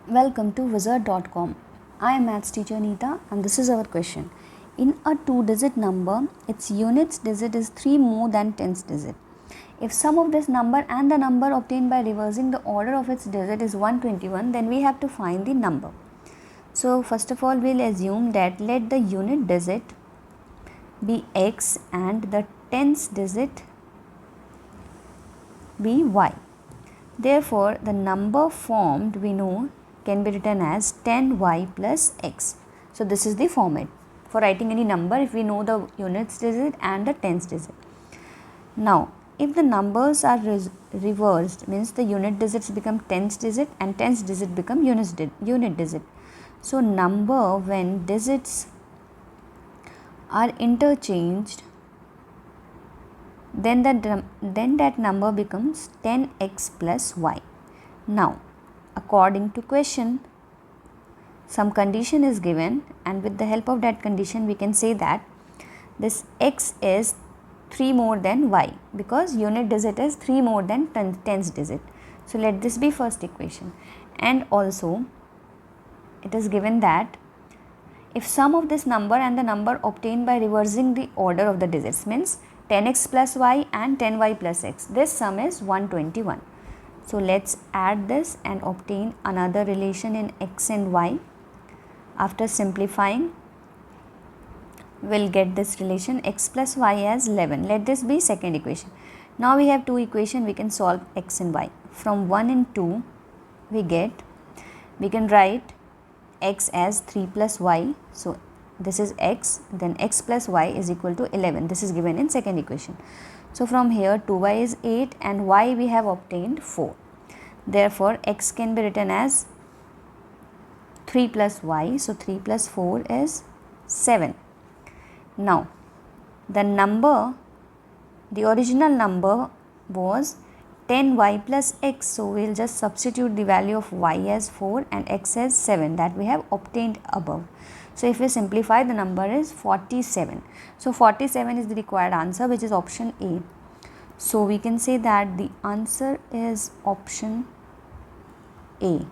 Welcome to wizard.com. I am maths teacher Neeta and this is our question. In a 2-digit number, its units digit is 3 more than 10's digit. If sum of this number and the number obtained by reversing the order of its digit is 121, then we have to find the number. So first of all, we'll assume that let the unit digit be x and the 10's digit be y. Therefore, the number formed we know can be written as 10y plus x. So, this is the format for writing any number if we know the units digit and the tens digit. Now, if the numbers are reversed, means the unit digits become tens digit and tens digit become unit digit. So, number when digits are interchanged, then that number becomes 10x plus y. Now, according to question, some condition is given, and with the help of that condition we can say that this x is 3 more than y, because unit digit is 3 more than tens digit. So, let this be first equation. And also it is given that if sum of this number and the number obtained by reversing the order of the digits, means 10x plus y and 10y plus x, this sum is 121. So, let's add this and obtain another relation in x and y. After simplifying, we'll get this relation x plus y as 11. Let this be second equation. Now, we have two equations, we can solve x and y. From 1 and 2, we can write x as 3 plus y. So, this is x, then x plus y is equal to 11. This is given in second equation. So, from here 2y is 8 and y we have obtained 4. Therefore, x can be written as 3 plus y. So, 3 plus 4 is 7. Now, the original number was 10y plus x. So, we will just substitute the value of y as 4 and x as 7 that we have obtained above. So, if we simplify, the number is 47. So, 47 is the required answer, which is option A. So, we can say that the answer is option A.